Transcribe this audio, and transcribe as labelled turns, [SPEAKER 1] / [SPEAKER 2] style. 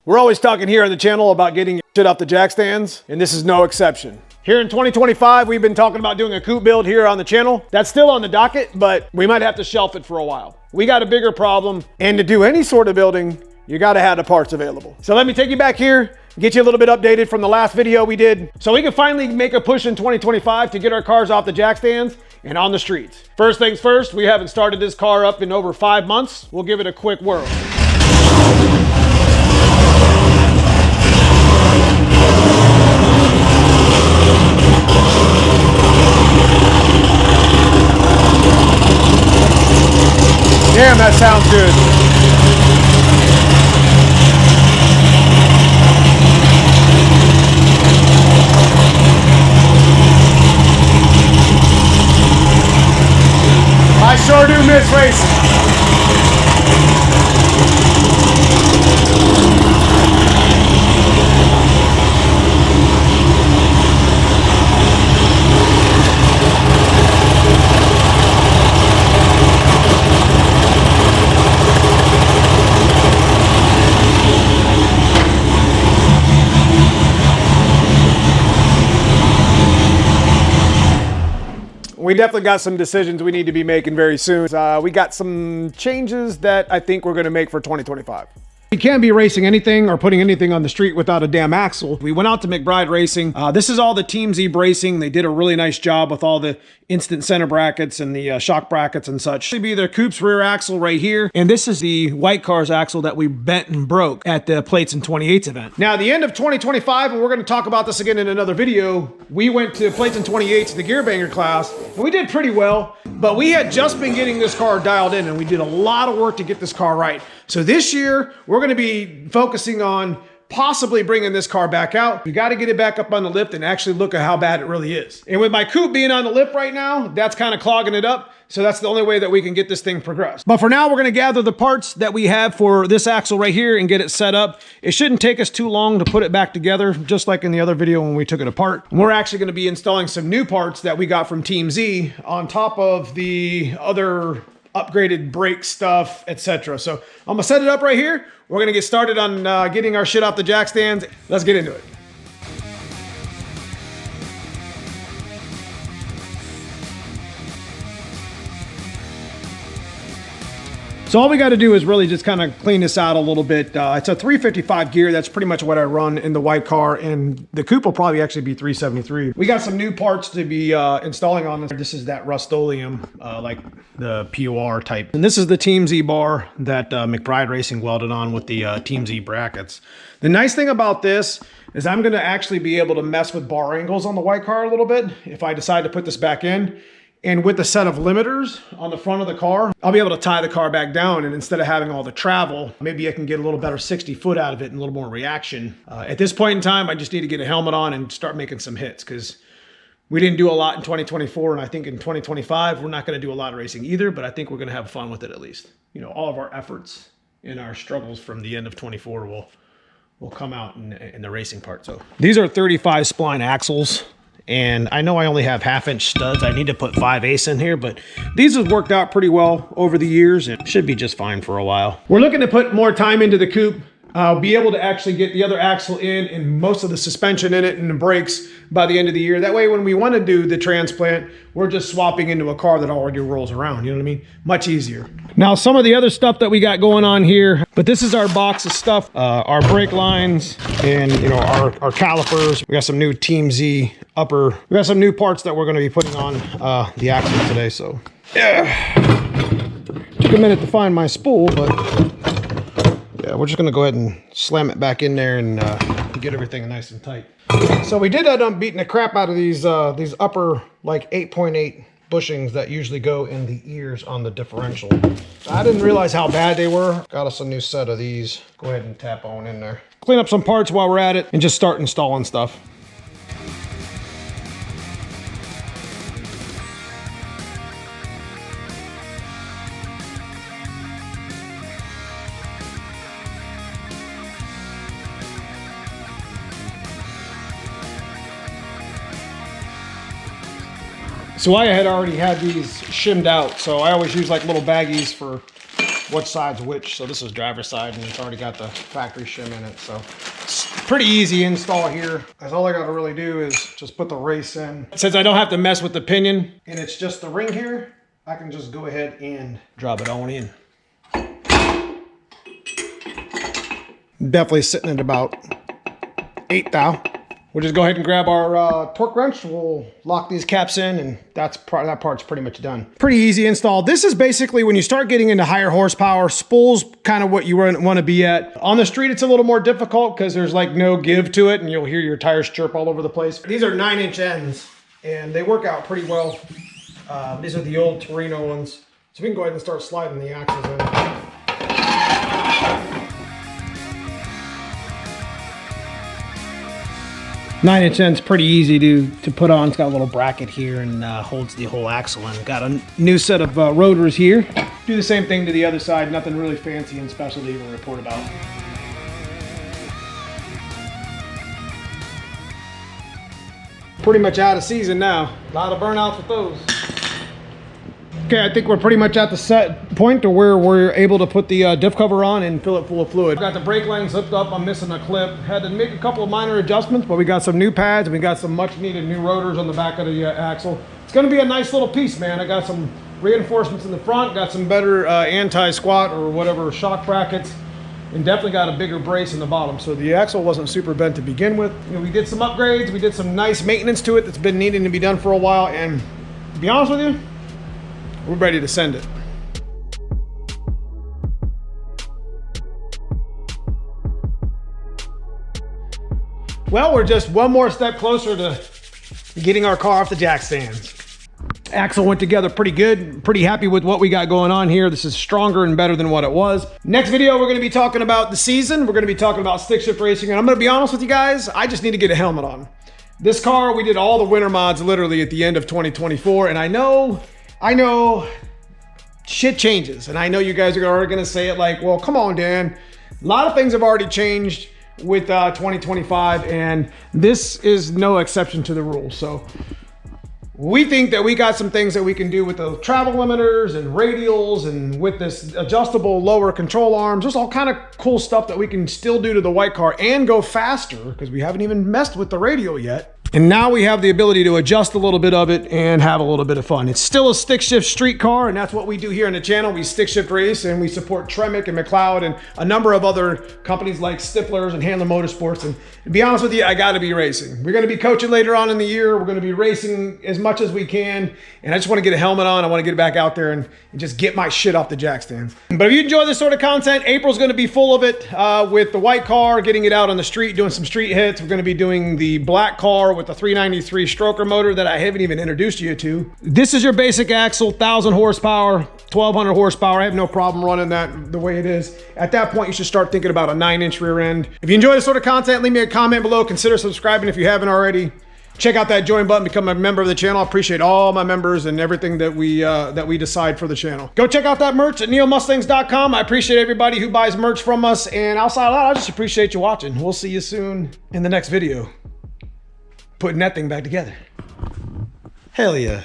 [SPEAKER 1] We're always talking here on the channel about getting shit off the jack stands, and this is no exception. Here in 2025, we've been talking about doing a coupe build here on the channel. That's still on the docket, but we might have to shelf it for a while. We got a bigger problem, and to do any sort of building, you gotta have the parts available. So let me take you back here, get you a little bit updated from the last video we did, so we can finally make a push in 2025 to get our cars off the jack stands and on the streets. First things first, we haven't started this car up in over 5 months. We'll give it a quick whirl. Damn, that sounds good. I sure do miss racing. We definitely got some decisions we need to be making very soon. We got some changes that I think we're gonna make for 2025. You can't be racing anything or putting anything on the street without a damn axle. We went out to McBride Racing. This is all the Team Z bracing. They did a really nice job with all the instant center brackets and the shock brackets and such. This would be their coupe's rear axle right here. And this is the White Cars axle that we bent and broke at the Plates and 28s event. Now, at the end of 2025, and we're gonna talk about this again in another video, we went to Plates and 28s, the gear banger class, and we did pretty well, but we had just been getting this car dialed in and we did a lot of work to get this car right. So this year, we're gonna be focusing on possibly bringing this car back out. We got to get it back up on the lift and actually look at how bad it really is. And with my coupe being on the lift right now, that's kind of clogging it up. So that's the only way that we can get this thing progressed. But for now, we're going to gather the parts that we have for this axle right here and get it set up. It shouldn't take us too long to put it back together, just like in the other video when we took it apart. And we're actually going to be installing some new parts that we got from Team Z on top of the other upgraded brake stuff, etc. So I'm gonna set it up right here. We're gonna get started on getting our shit off the jack stands. Let's get into it. So all we got to do is really just kind of clean this out a little bit. It's a 355 gear. That's pretty much what I run in the white car, and the coupe will probably actually be 373. We got some new parts to be installing on this. This is that Rust-Oleum, like the POR type. And this is the Team Z bar that McBride Racing welded on with the Team Z brackets. The nice thing about this is I'm going to actually be able to mess with bar angles on the white car a little bit if I decide to put this back in. And with the set of limiters on the front of the car, I'll be able to tie the car back down, and instead of having all the travel, maybe I can get a little better 60 foot out of it and a little more reaction. At this point in time, I just need to get a helmet on and start making some hits, because we didn't do a lot in 2024, and I think in 2025, we're not going to do a lot of racing either, but I think we're going to have fun with it at least. You know, all of our efforts and our struggles from the end of 24 will come out in the racing part. So these are 35 spline axles. And I know I only have 1/2-inch studs. I need to put 5/8 in here, but these have worked out pretty well over the years and should be just fine for a while. We're looking to put more time into the coupe. Be able to actually get the other axle in and most of the suspension in it and the brakes by the end of the year. That way, when we want to do the transplant, we're just swapping into a car that already rolls around. You know what I mean? Much easier. Now, some of the other stuff that we got going on here, but this is our box of stuff, our brake lines and, you know, our calipers. We got some new Team Z upper. We got some new parts that we're going to be putting on the axle today. So, yeah. Took a minute to find my spool, but yeah, we're just gonna go ahead and slam it back in there and get everything nice and tight. So we did end up beating the crap out of these upper like 8.8 bushings that usually go in the ears on the differential. I didn't realize how bad they were. Got us a new set of these. Go ahead and tap on in there. Clean up some parts while we're at it and just start installing stuff. So I had already had these shimmed out, so I always use like little baggies for which side's which. So this is driver's side, and it's already got the factory shim in it. So it's pretty easy install here. That's all I got to really do is just put the race in. Since I don't have to mess with the pinion, and it's just the ring here, I can just go ahead and drop it on in. Definitely sitting at about 8 thou. We'll just go ahead and grab our torque wrench. We'll lock these caps in, and that part's pretty much done. Pretty easy install. This is basically when you start getting into higher horsepower, spool's kind of what you want to be at. On the street, it's a little more difficult because there's like no give to it, and you'll hear your tires chirp all over the place. These are 9-inch ends, and they work out pretty well. These are the old Torino ones. So we can go ahead and start sliding the axles in. 9-inch end's pretty easy to put on. It's got a little bracket here and holds the whole axle in. Got a new set of rotors here. Do the same thing to the other side. Nothing really fancy and special to even report about. Pretty much out of season now. A lot of burnouts with those. Okay, I think we're pretty much at the set point to where we're able to put the diff cover on and fill it full of fluid. Got the brake lines hooked up. I'm missing a clip. Had to make a couple of minor adjustments, but we got some new pads and we got some much needed new rotors on the back of the axle. It's gonna be a nice little piece, man. I got some reinforcements in the front, got some better anti-squat or whatever shock brackets, and definitely got a bigger brace in the bottom. So the axle wasn't super bent to begin with. You know, we did some upgrades. We did some nice maintenance to it that's been needing to be done for a while. And to be honest with you, we're ready to send it. Well, we're just one more step closer to getting our car off the jack stands. Axle went together pretty good. Pretty happy with what we got going on here. This is stronger and better than what it was. Next video, we're gonna be talking about the season. We're gonna be talking about stick shift racing. And I'm gonna be honest with you guys, I just need to get a helmet on. This car, we did all the winter mods literally at the end of 2024. And I know, shit changes. And I know you guys are already gonna say it like, well, come on, Dan. A lot of things have already changed with 2025, and this is no exception to the rule. So we think that we got some things that we can do with the travel limiters and radials and with this adjustable lower control arms. There's all kind of cool stuff that we can still do to the white car and go faster because we haven't even messed with the radial yet. And now we have the ability to adjust a little bit of it and have a little bit of fun. It's still a stick shift street car, and that's what we do here on the channel. We stick shift race, and we support Tremec and McLeod and a number of other companies like Stifler's and Handler Motorsports. And to be honest with you, I gotta be racing. We're gonna be coaching later on in the year. We're gonna be racing as much as we can. And I just wanna get a helmet on. I wanna get back out there and just get my shit off the jack stands. But if you enjoy this sort of content, April's gonna be full of it with the white car, getting it out on the street, doing some street hits. We're gonna be doing the black car with the 393 stroker motor that I haven't even introduced you to. This is your basic axle, 1,000 horsepower, 1,200 horsepower. I have no problem running that the way it is. At that point, you should start thinking about a 9-inch rear end. If you enjoy this sort of content, leave me a comment below. Consider subscribing if you haven't already. Check out that join button, become a member of the channel. I appreciate all my members and everything that we decide for the channel. Go check out that merch at neomustangs.com. I appreciate everybody who buys merch from us. And outside of that, I just appreciate you watching. We'll see you soon in the next video. Putting that thing back together. Hell yeah.